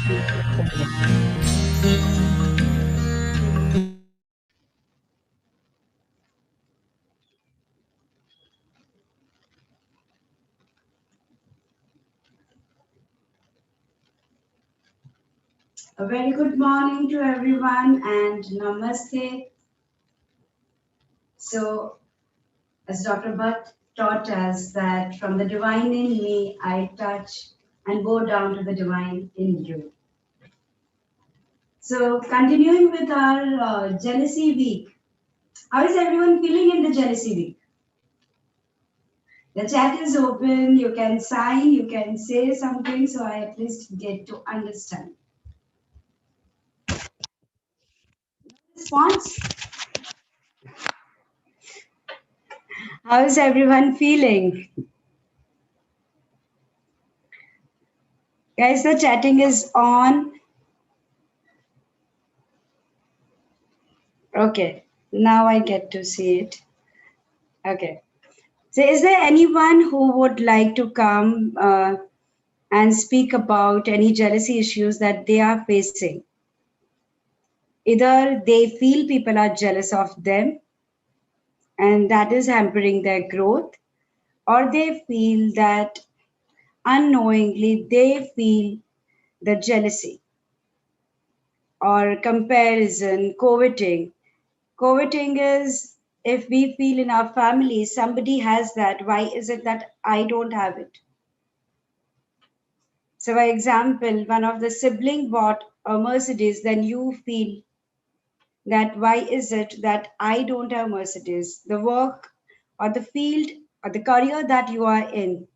A very good morning to everyone and namaste. So, as Dr. Bhatt taught us that from the divine in me, I touch and go down to the divine in you. So, continuing with our jealousy week, how is everyone feeling in the jealousy week? The chat is open, you can sign, you can say something, so I at least get to understand. Response? How is everyone feeling? Guys, the chatting is on. Okay, now I get to see it. Okay. So, is there anyone who would like to come and speak about any jealousy issues that they are facing? Either they feel people are jealous of them and that is hampering their growth, or they feel that unknowingly they feel the jealousy or comparison, coveting. Coveting is if we feel in our family somebody has that, why is it that I don't have it? So, for example, one of the sibling bought a Mercedes, then you feel that why is it that I don't have Mercedes? The work or the field or the career that you are in,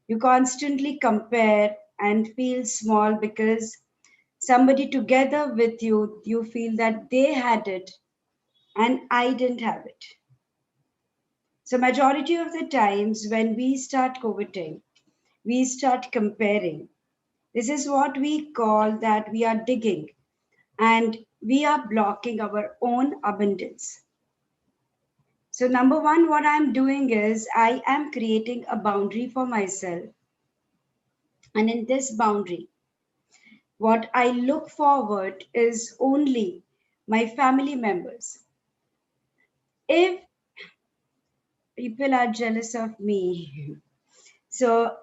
you constantly compare and feel small because somebody together with you, you feel that they had it and I didn't have it. So majority of the times when we start coveting, we start comparing. This is what we call that we are digging and we are blocking our own abundance. So number one, what I'm doing is I am creating a boundary for myself. And in this boundary, what I look forward is only my family members. If people are jealous of me, so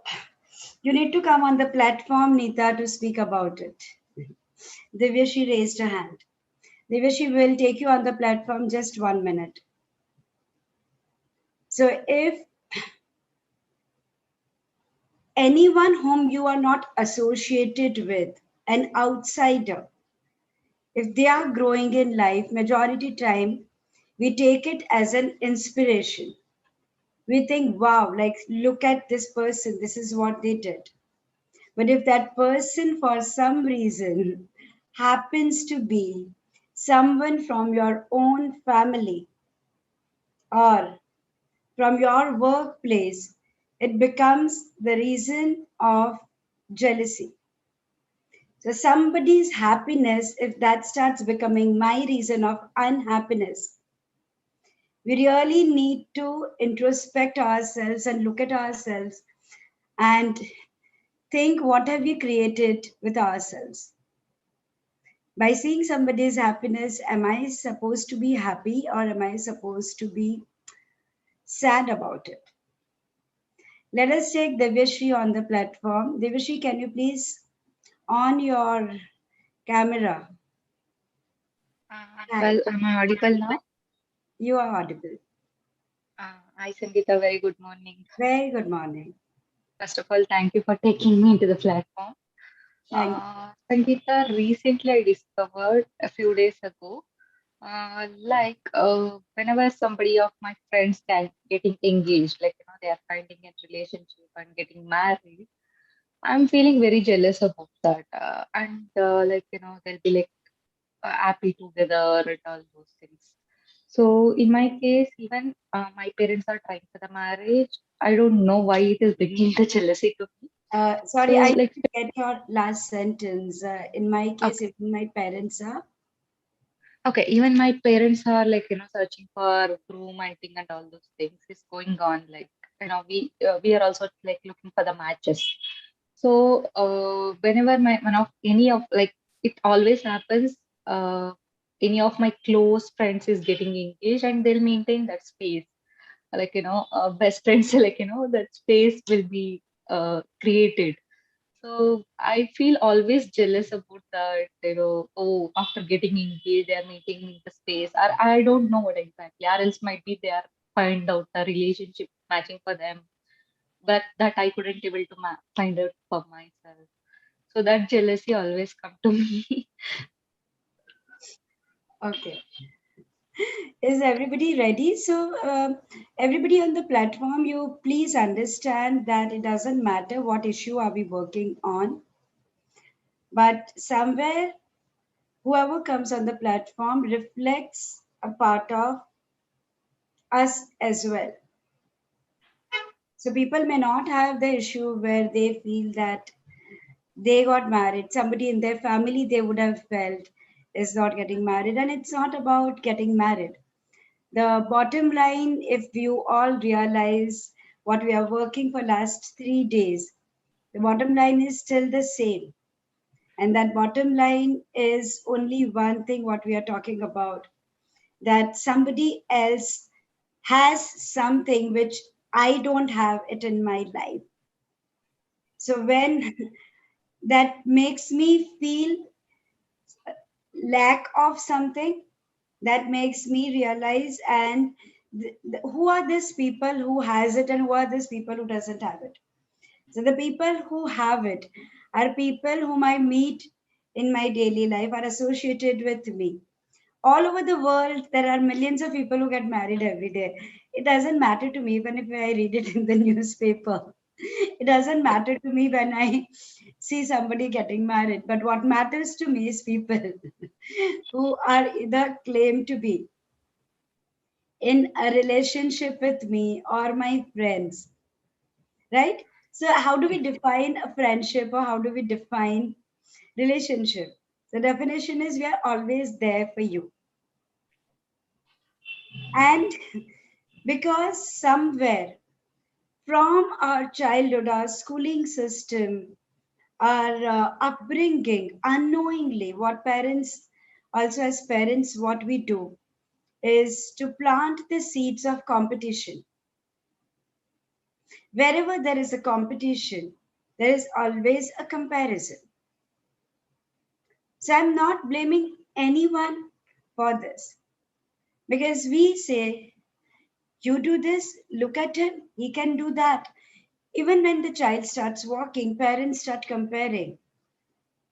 you need to come on the platform, Nita, to speak about it. Divyashi raised her hand. Divyashi will take you on the platform just 1 minute. So if anyone whom you are not associated with, an outsider, if they are growing in life, majority time, we take it as an inspiration. We think, wow, like look at this person, this is what they did. But if that person for some reason happens to be someone from your own family or from your workplace, it becomes the reason of jealousy. So somebody's happiness, if that starts becoming my reason of unhappiness, we really need to introspect ourselves and look at ourselves and think what have we created with ourselves. By seeing somebody's happiness, am I supposed to be happy or am I supposed to be sad about it? Let us take Divyashri on the platform. Divyashri, can you please on your camera? Hi. Well, am I audible now? You are audible. Hi, Sangeeta. Very good morning. Very good morning. First of all, thank you for taking me to the platform. Thank Sangeeta, recently I discovered a few days ago, whenever somebody of my friends getting engaged, they are finding a relationship and getting married, I'm feeling very jealous about that. They'll be happy together and all those things. So in my case, even my parents are trying for the marriage. I don't know why it is bringing the jealousy to me. Sorry, So I like, didn't get your last sentence. In my case, okay, if my parents are. okay, even my parents are searching for groom and thing and all those things is going on. We are also like looking for the matches. So whenever my one of any of like it always happens, any of my close friends is getting engaged and they'll maintain that space. Like best friends, like that space will be created. So I feel always jealous about that. Oh, after getting engaged, they are maintaining the space. Or I don't know what exactly. Or else might be they are find out a relationship matching for them, but that I couldn't able to find out for myself. So that jealousy always come to me. Okay. Is everybody ready? So, everybody on the platform, you please understand that it doesn't matter what issue are we working on, but somewhere whoever comes on the platform reflects a part of us as well. So people may not have the issue where they feel that they got married. Somebody in their family they would have felt is not getting married, and it's not about getting married. The bottom line, if you all realize what we are working for last 3 days, the bottom line is still the same. And that bottom line is only one thing what we are talking about, that somebody else has something which I don't have it in my life. So when that makes me feel lack of something, that makes me realize and who are these people who has it and who are these people who doesn't have it. So the people who have it are people whom I meet in my daily life, are associated with me all over the world. There are millions of people who get married every day. It doesn't matter to me even if I read it in the newspaper. It doesn't matter to me when I see somebody getting married. But what matters to me is people who are either claim to be in a relationship with me or my friends, right? So how do we define a friendship or how do we define relationship? The definition is we are always there for you. And because somewhere from our childhood, our schooling system, our upbringing, unknowingly, what parents, also as parents, what we do is to plant the seeds of competition. Wherever there is a competition, there is always a comparison. So I'm not blaming anyone for this because we say, you do this, look at him, he can do that. Even when the child starts walking, parents start comparing.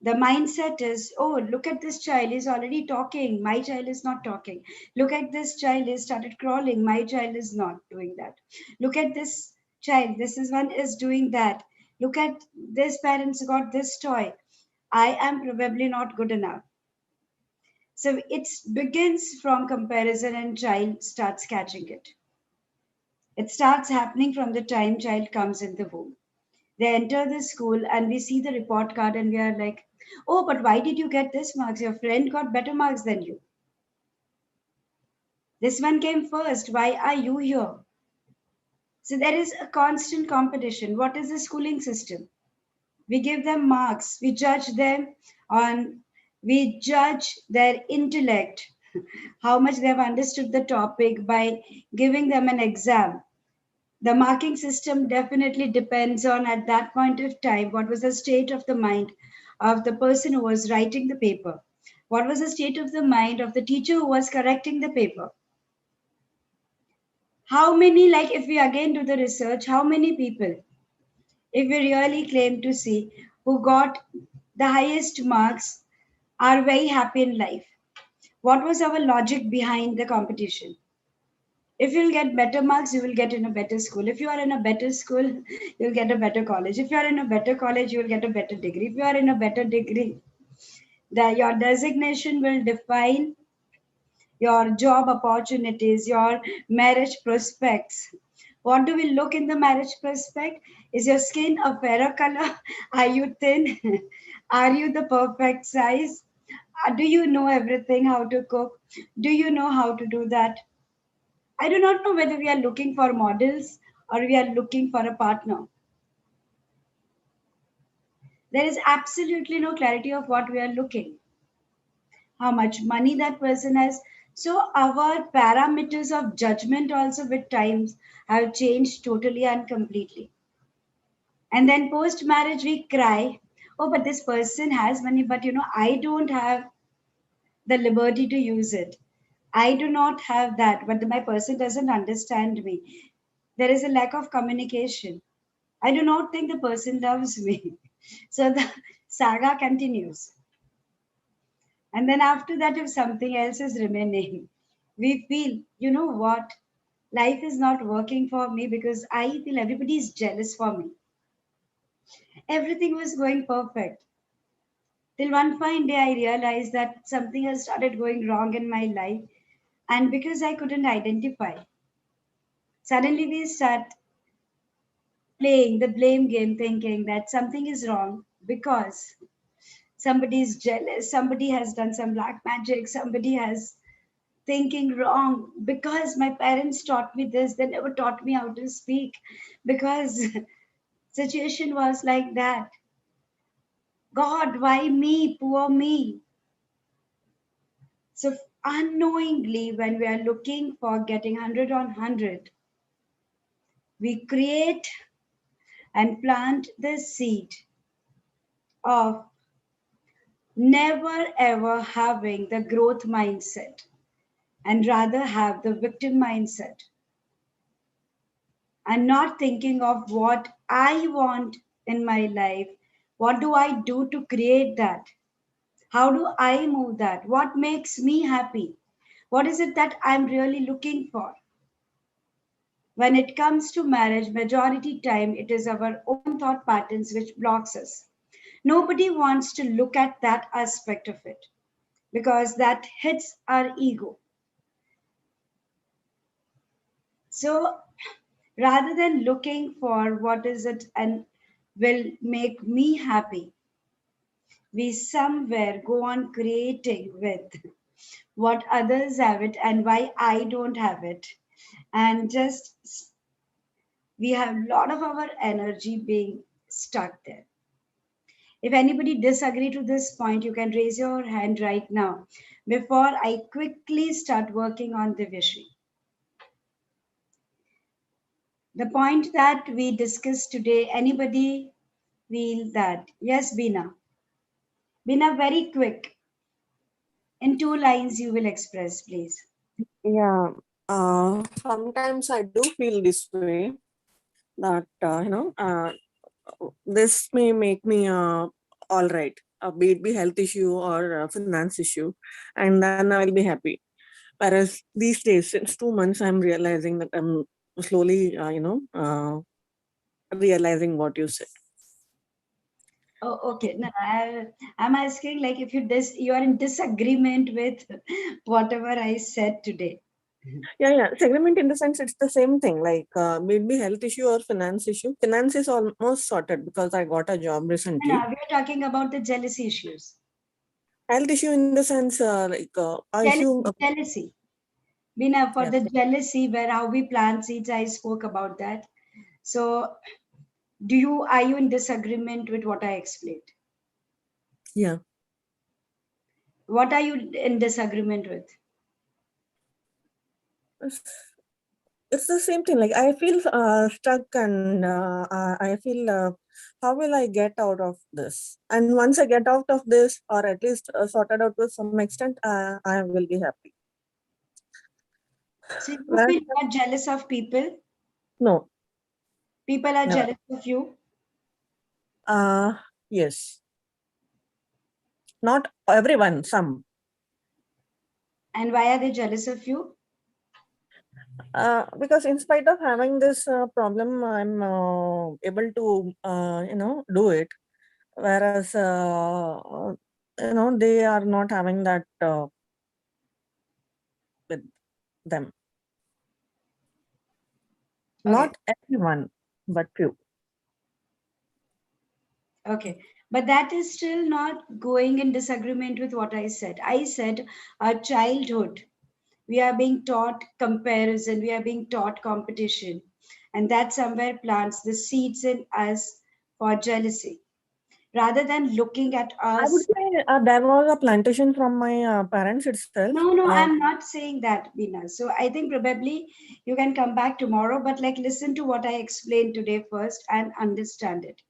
The mindset is, oh, look at this child, is already talking. My child is not talking. Look at this child, is started crawling. My child is not doing that. Look at this child, this is one is doing that. Look at this parents got this toy. I am probably not good enough. So it begins from comparison and child starts catching it. It starts happening from the time child comes in the womb. They enter the school and we see the report card and we are like, oh, but why did you get this marks? Your friend got better marks than you. This one came first. Why are you here? So there is a constant competition. What is the schooling system? We give them marks. We judge them on, we judge their intellect, how much they have understood the topic by giving them an exam. The marking system definitely depends on at that point of time what was the state of the mind of the person who was writing the paper, what was the state of the mind of the teacher who was correcting the paper. How many, like if we again do the research, how many people, if we really claim to see, who got the highest marks are very happy in life? What was our logic behind the competition? If you'll get better marks, you will get in a better school. If you are in a better school, you'll get a better college. If you are in a better college, you will get a better degree. If you are in a better degree, your designation will define your job opportunities, your marriage prospects. What do we look in the marriage prospect? Is your skin a fairer color? Are you thin? Are you the perfect size? Do you know everything how to cook? Do you know how to do that? I do not know whether we are looking for models or we are looking for a partner. There is absolutely no clarity of what we are looking, how much money that person has. So our parameters of judgment also with times have changed totally and completely. And then post marriage we cry, oh, but this person has money, but I don't have the liberty to use it. I do not have that, but my person doesn't understand me. There is a lack of communication. I do not think the person loves me. So the saga continues. And then after that, if something else is remaining, we feel, you know what? Life is not working for me because I feel everybody is jealous for me. Everything was going perfect. Till one fine day, I realized that something has started going wrong in my life. And because I couldn't identify, suddenly we start playing the blame game, thinking that something is wrong because somebody is jealous, somebody has done some black magic, somebody has thinking wrong because my parents taught me this, they never taught me how to speak because situation was like that. God, why me? Poor me. So unknowingly, when we are looking for getting 100 on 100, we create and plant the seed of never ever having the growth mindset and rather have the victim mindset and not thinking of what I want in my life. What do I do to create that? How do I move that? What makes me happy? What is it that I'm really looking for? When it comes to marriage, majority time it is our own thought patterns which blocks us. Nobody wants to look at that aspect of it because that hits our ego. So rather than looking for what is it and will make me happy, we somewhere go on creating with what others have it and why I don't have it. And just we have a lot of our energy being stuck there. If anybody disagree to this point, you can raise your hand right now before I quickly start working on the vision. The point that we discussed today, anybody feel that? Yes, Bina. Bina, very quick. In 2 lines, you will express, please. Yeah, sometimes I do feel this way that this may make me all right, be it be health issue or finance issue, and then I'll be happy. Whereas these days, since 2 months, I'm realizing that I'm slowly, realizing what you said. Oh, okay. No, I'm asking like if you are in disagreement with whatever I said today. Yeah, yeah. Segment in the sense it's the same thing. Like maybe health issue or finance issue. Finance is almost sorted because I got a job No, recently. no, we are talking about the jealousy issues. Health issue in the sense a issue. Jealousy. Bina, for Yeah, the jealousy where how we plant seeds, I spoke about that. So are you in disagreement with what I explained? yeah. What are you in disagreement with? It's, it's the same thing. Like I feel stuck, and I feel how will I get out of this? And once I get out of this, or at least sorted out to some extent, I will be happy. So you Whereas, feel not jealous of people. no, People are never. jealous of you. Uh, yes, not everyone. Some. And why are they jealous of you? Because in spite of having this problem, I'm able to do it. Whereas they are not having that with them. Okay. Not everyone, but few. Okay. But that is still not going in disagreement with what I said. I said our childhood, we are being taught comparison, we are being taught competition. And that somewhere plants the seeds in us for jealousy. rather than looking at I would us. say there was a plantation from my parents itself. No, I'm not saying that, Bina. So I think probably you can come back tomorrow, but like listen to what I explained today first and understand it.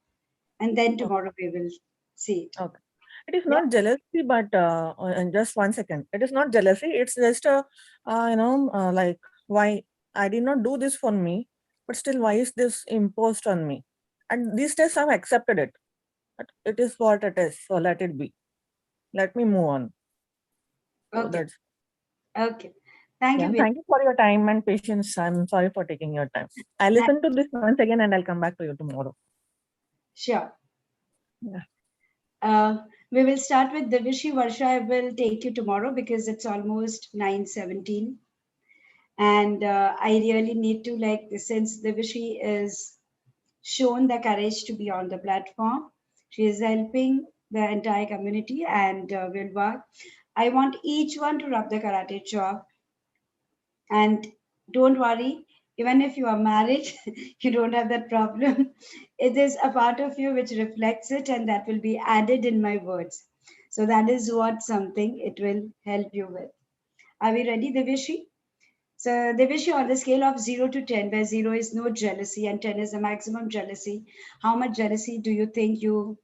And then Okay. tomorrow we will see it. Okay. It is Yeah. not jealousy, but and just 1 second. It is not jealousy. It's just like why I did not do this for me, but still why is this imposed on me? And these days I've accepted it. But it is what it is. So let it be. Let me move on. So Okay. that's Okay. Thank yeah. you, Bina. Thank you for your time and patience. I'm sorry for taking your time. I'll listen to this once again and I'll come back to you tomorrow. Sure. Yeah. We will start with Divishi. Varsha, I will take you tomorrow because it's almost 9:17. And I really need to, like, since Divishi is shown the courage to be on the platform, she is helping the entire community and will work. I want each one to rub the karate chop. And don't worry, even if you are married, you don't have that problem. It is a part of you which reflects it, and that will be added in my words. So that is what something it will help you with. Are we ready, Devishi? So, Devishi, on the scale of 0 to 10, where 0 is no jealousy and 10 is the maximum jealousy, how much jealousy do you think you?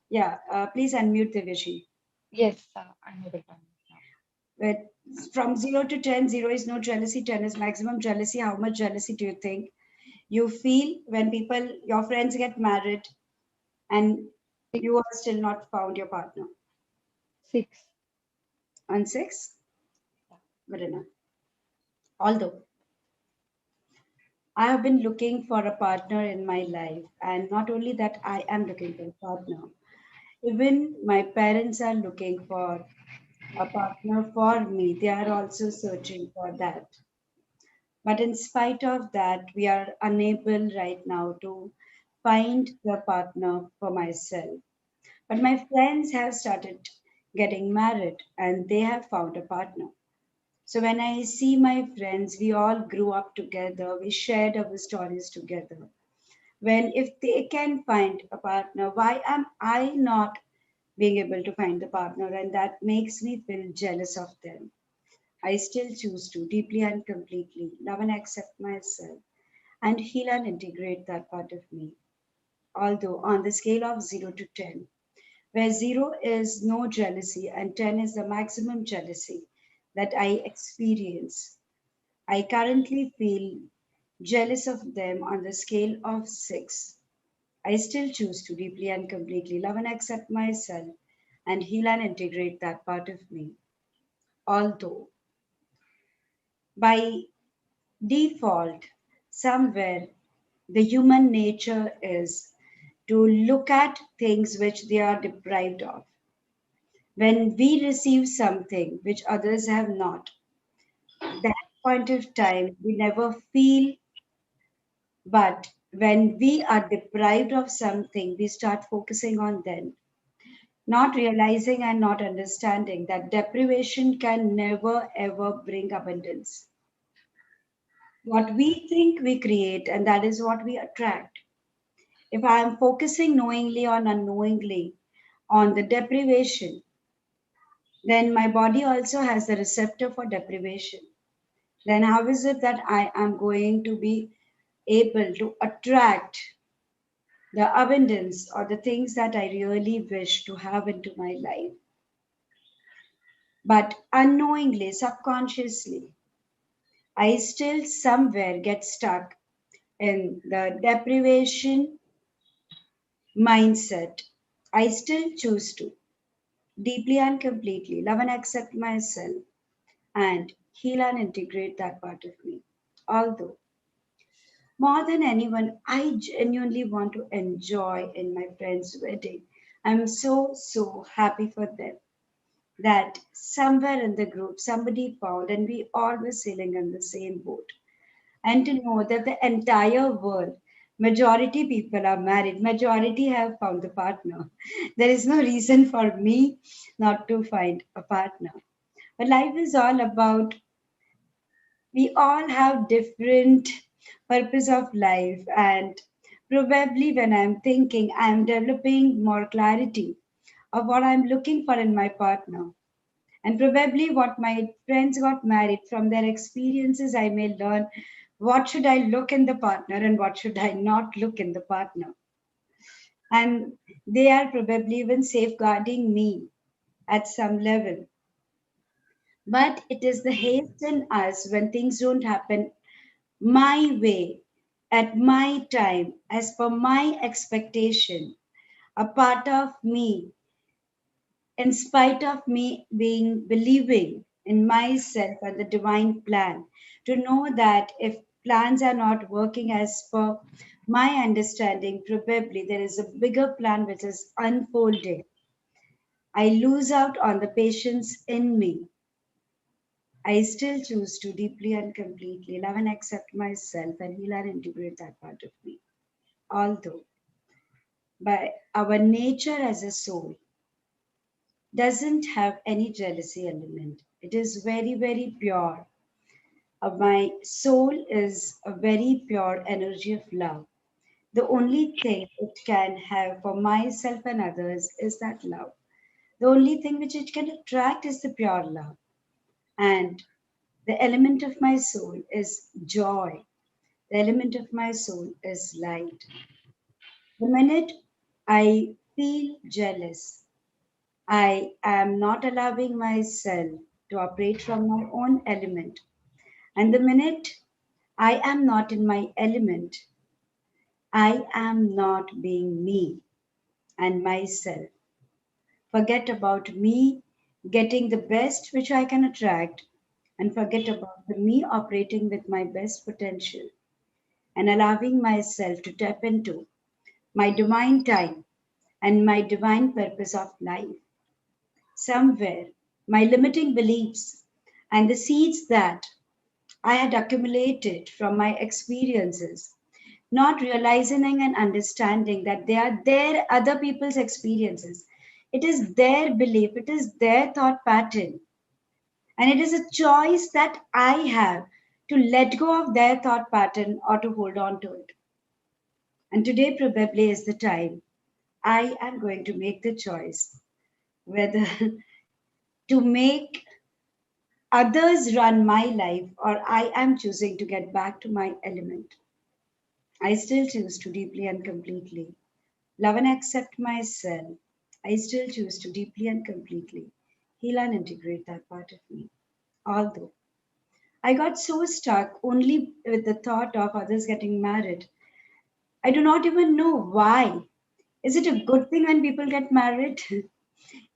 Yeah, please unmute Devishi. Yes, I'm able to understand. But from 0 to 10, 0 is no jealousy, 10 is maximum jealousy. How much jealousy do you think you feel when people, your friends get married and Six, you are still not found your partner? six. On 6? Yeah. Good enough. Although I have been looking for a partner in my life, and not only that, I am looking for a partner. Even my parents are looking for a partner for me. They are also searching for that. But in spite of that, we are unable right now to find the partner for myself. But my friends have started getting married and they have found a partner. So when I see my friends, we all grew up together, we shared our stories together. When if they can find a partner, why am I not being able to find the partner? And that makes me feel jealous of them. I still choose to deeply and completely love and accept myself and heal and integrate that part of me. Although on the scale of 0 to 10, where 0 is no jealousy and 10 is the maximum jealousy that I experience, I currently feel jealous of them on the scale of 6. I still choose to deeply and completely love and accept myself and heal and integrate that part of me. Although by default, somewhere the human nature is to look at things which they are deprived of. When we receive something which others have not, that point of time we never feel, but when we are deprived of something, we start focusing on them, not realizing and not understanding that deprivation can never ever bring abundance. What we think we create, and that is what we attract. If I am focusing knowingly or unknowingly on the deprivation, then my body also has the receptor for deprivation. Then how is it that I am going to be able to attract the abundance or the things that I really wish to have into my life? But unknowingly, subconsciously, I still somewhere get stuck in the deprivation mindset. I still choose to deeply and completely love and accept myself and heal and integrate that part of me. Although, more than anyone, I genuinely want to enjoy in my friend's wedding. I'm so happy for them that somewhere in the group somebody found and we all were sailing in the same boat. And to know that the entire world, majority people are married, majority have found a partner. There is no reason for me not to find a partner. But life is all about, we all have different purpose of life and Probably when I'm thinking, I'm developing more clarity of what I'm looking for in my partner. And probably what my friends got married from their experiences, I may learn what should I look in the partner and what should I not look in the partner. And they are probably even safeguarding me at some level. But it is the haste in us when things don't happen my way, at my time, as per my expectation, a part of me, in spite of me being believing in myself and the divine plan, to know that if plans are not working as per my understanding, probably there is a bigger plan which is unfolding. I lose out on the patience in me. I still choose to deeply and completely love and accept myself and heal and integrate that part of me. Although, by our nature as a soul, doesn't have any jealousy element. It is very, very pure. My soul is a very pure energy of love. The only thing it can have for myself and others is that love. The only thing which it can attract is the pure love. And the element of my soul is joy. The element of my soul is light. The minute I feel jealous, I am not allowing myself to operate from my own element. And the minute I am not in my element, I am not being me and myself. Forget about me getting the best which I can attract and forget about the me operating with my best potential and allowing myself to tap into my divine time and my divine purpose of life. Somewhere, my limiting beliefs and the seeds that I had accumulated from my experiences, not realizing and understanding that they are their other people's experiences. It is their belief, it is their thought pattern, and it is a choice that I have to let go of their thought pattern or to hold on to it. And today probably is the time I am going to make the choice whether to make others run my life or I am choosing to get back to my element. I still choose to deeply and completely love and accept myself. I still choose to deeply and completely heal and integrate that part of me. Although I got so stuck only with the thought of others getting married, I do not even know why. Is it a good thing when people get married?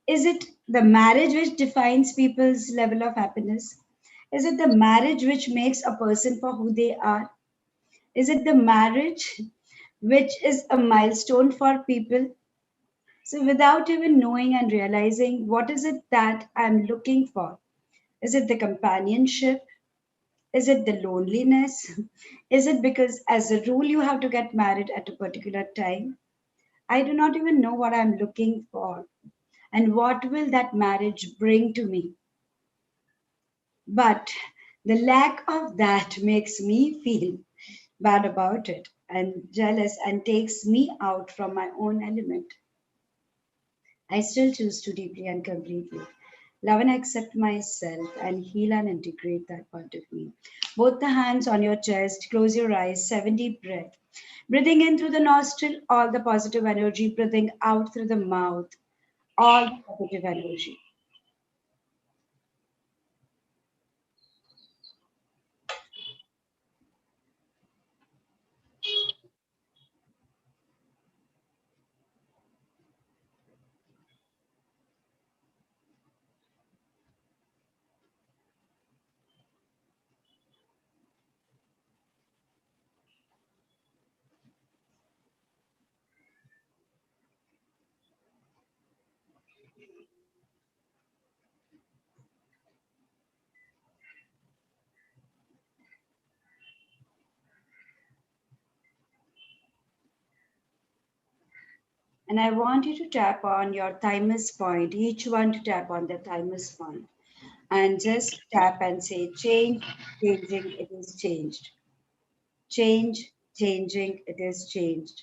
Is it the marriage which defines people's level of happiness? Is it the marriage which makes a person for who they are? Is it the marriage which is a milestone for people? So, without even knowing and realizing what is it that I'm looking for, is it the companionship? Is it the loneliness? Is it because, as a rule, you have to get married at a particular time? I do not even know what I'm looking for and what will that marriage bring to me. But the lack of that makes me feel bad about it and jealous and takes me out from my own element. I still choose to deeply and completely love and accept myself and heal and integrate that part of me. Both the hands on your chest, close your eyes, 7 deep breath. Breathing in through the nostril, all the positive energy, breathing out through the mouth, all the positive energy. And I want you to tap on your thymus point, each one to tap on the thymus point. And just tap and say, change, changing, it is changed. Change, changing, it is changed.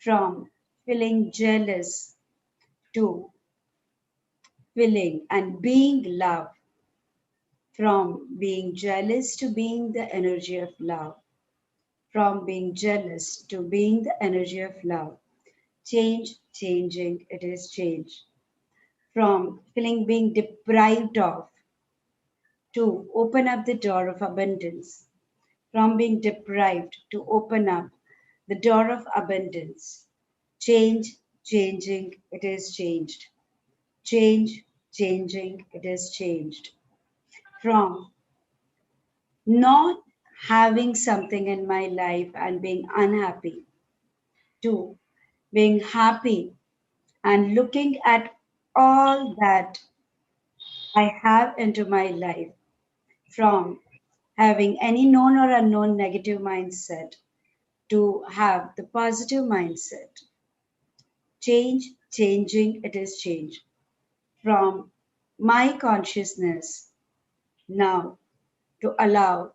From feeling jealous to feeling and being love, from being jealous to being the energy of love, from being jealous to being the energy of love. Change, changing, it is changed. From feeling being deprived of to open up the door of abundance, from being deprived to open up the door of abundance. Change, changing, it is changed. Change, changing, it is changed. From not having something in my life and being unhappy to being happy and looking at all that I have into my life, from having any known or unknown negative mindset to have the positive mindset. Change, changing, it is change. From my consciousness now to allow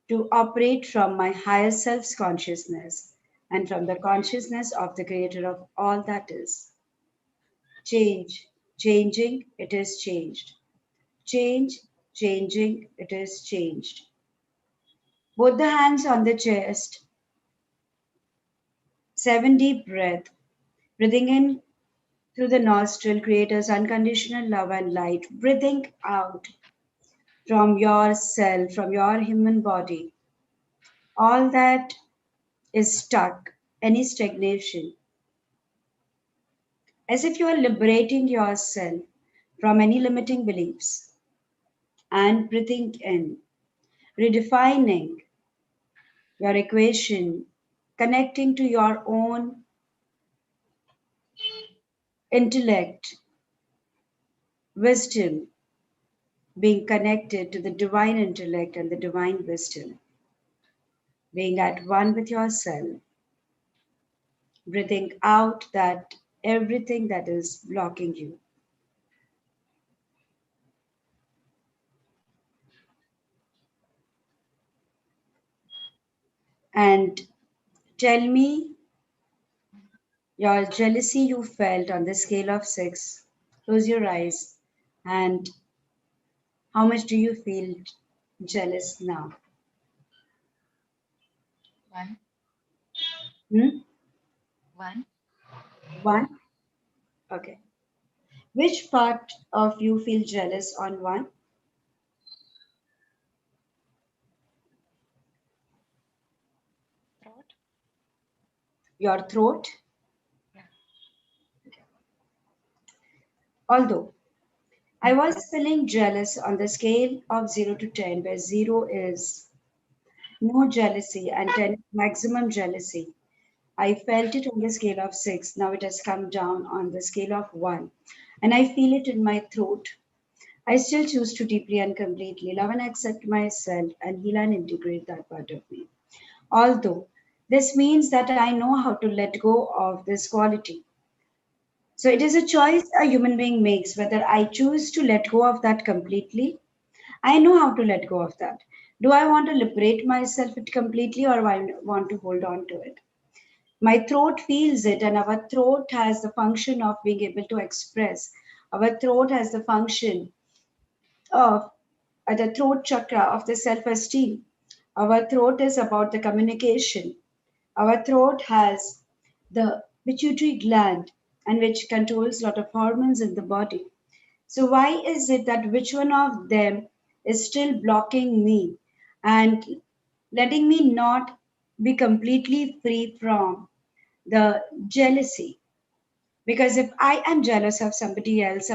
to operate from my higher self's consciousness and from the consciousness of the creator of all that is. Change, changing, it is changed. Change, changing, it is changed. Both the hands on the chest, 7 deep breath, breathing in through the nostril, creators unconditional love and light, breathing out from yourself, from your human body, all that is stuck, any stagnation, as if you are liberating yourself from any limiting beliefs and breathing in, redefining your equation, connecting to your own intellect, wisdom, being connected to the divine intellect and the divine wisdom, being at one with yourself, breathing out that everything that is blocking you. And tell me your jealousy you felt on the scale of 6. Close your eyes. And how much do you feel jealous now? One, Hmm? one, 1? Okay. Which part of you feel jealous on 1? throat. Your throat? Yeah. Although I was feeling jealous on the scale of 0 to 10, where 0 is no jealousy and 10 is maximum jealousy. I felt it on the scale of 6. Now it has come down on the scale of 1. And I feel it in my throat. I still choose to deeply and completely love and accept myself and heal and integrate that part of me. Although this means that I know how to let go of this quality. So it is a choice a human being makes whether I choose to let go of that completely. I know how to let go of that. Do I want to liberate myself it completely or do I want to hold on to it? My throat feels it, and our throat has the function of being able to express. Our throat has the function of the throat chakra of the self esteem. Our throat is about the communication. Our throat has the pituitary gland and which controls a lot of hormones in the body. So why is it that which one of them is still blocking me and letting me not be completely free from the jealousy? Because if I am jealous of somebody else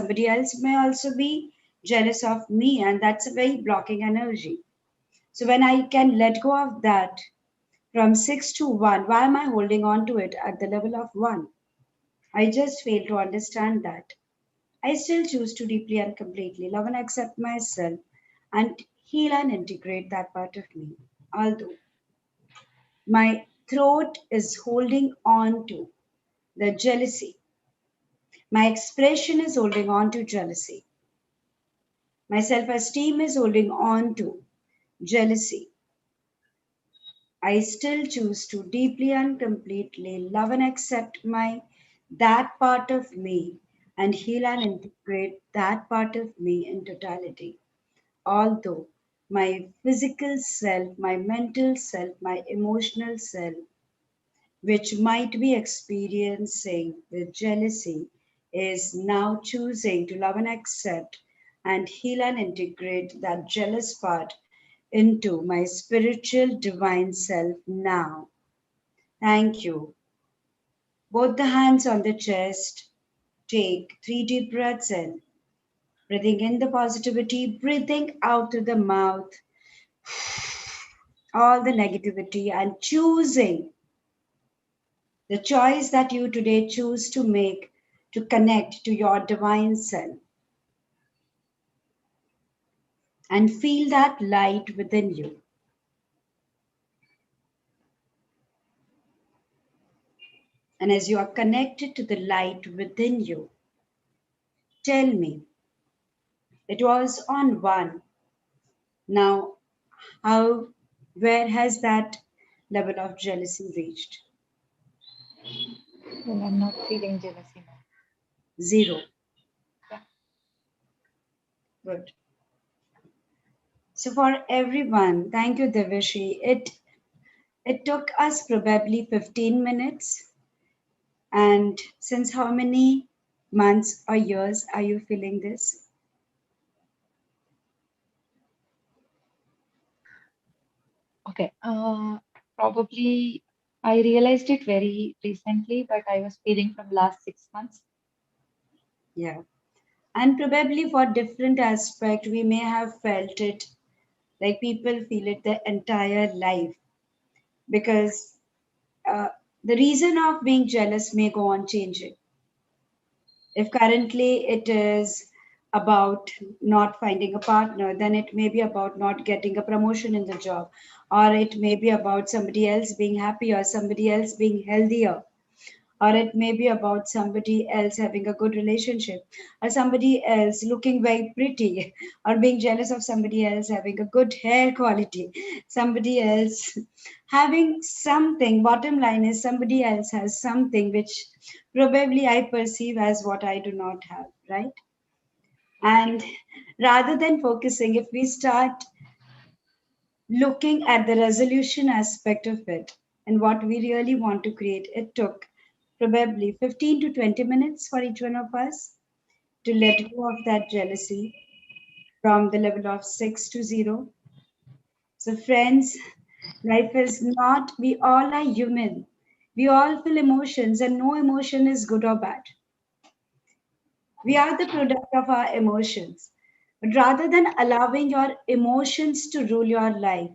may also be jealous of me, and that's a very blocking energy. So when I can let go of that from 6 to 1, why am I holding on to it at the level of 1? I just fail to understand that. I still choose to deeply and completely love and accept myself and heal and integrate that part of me. Although my throat is holding on to the jealousy, my expression is holding on to jealousy, my self esteem is holding on to jealousy. I still choose to deeply and completely love and accept that part of me and heal and integrate that part of me in totality. Although my physical self, my mental self, my emotional self, which might be experiencing with jealousy, is now choosing to love and accept and heal and integrate that jealous part into my spiritual divine self now. Thank you. Both the hands on the chest. Take 3 deep breaths in, breathing in the positivity, breathing out through the mouth, all the negativity, and choosing the choice that you today choose to make to connect to your divine self and feel that light within you. And as you are connected to the light within you, tell me, it was on one. Now, how, where has that level of jealousy reached? Well, I'm not feeling jealousy now. Zero. Yeah. Good. So for everyone, thank you, Devashi. It took us probably 15 minutes. And since how many months or years are you feeling this? Okay. Probably I realized it very recently, but I was feeling from last 6 months. Yeah. And probably for different aspect, we may have felt it like people feel it their entire life because uh, the reason of being jealous may go on changing. If currently it is about not finding a partner, then it may be about not getting a promotion in the job, or it may be about somebody else being happy or somebody else being healthier, or it may be about somebody else having a good relationship, or somebody else looking very pretty, or being jealous of somebody else having a good hair quality, somebody else having something. Bottom line is, somebody else has something which probably I perceive as what I do not have, right? And rather than focusing, if we start looking at the resolution aspect of it and what we really want to create, it took probably 15 to 20 minutes for each one of us to let go of that jealousy from the level of 6 to 0. So, friends, life is not, we all are human. We all feel emotions, and no emotion is good or bad. We are the product of our emotions. But rather than allowing your emotions to rule your life,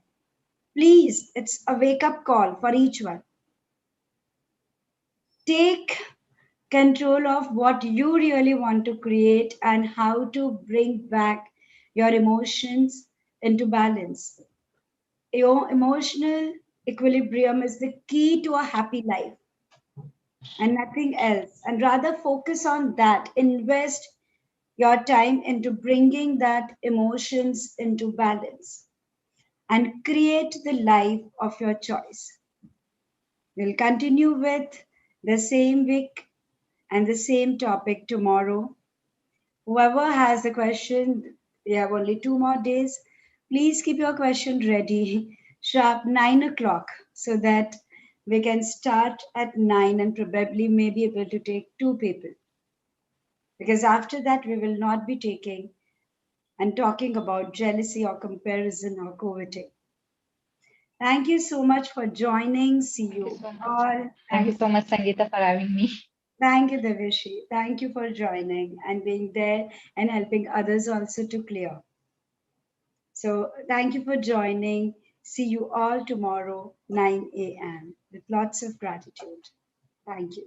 please, it's a wake up call for each one. Take control of what you really want to create and how to bring back your emotions into balance. Your emotional equilibrium is the key to a happy life and nothing else. And rather focus on that. Invest your time into bringing that emotions into balance and create the life of your choice. We'll continue with the same week and the same topic tomorrow. Whoever has the question, we have only 2 more days. Please keep your question ready, sharp 9 o'clock, so that we can start at 9 and probably may be able to take two people. Because after that, we will not be taking and talking about jealousy or comparison or coveting. Thank you so much for joining. See Thank you you so much. all. Thank you so much, Sangeeta, for having me. Thank you, Devishi. Thank you for joining and being there and helping others also to clear. So, thank you for joining. See you all tomorrow, 9 a.m., with lots of gratitude. Thank you.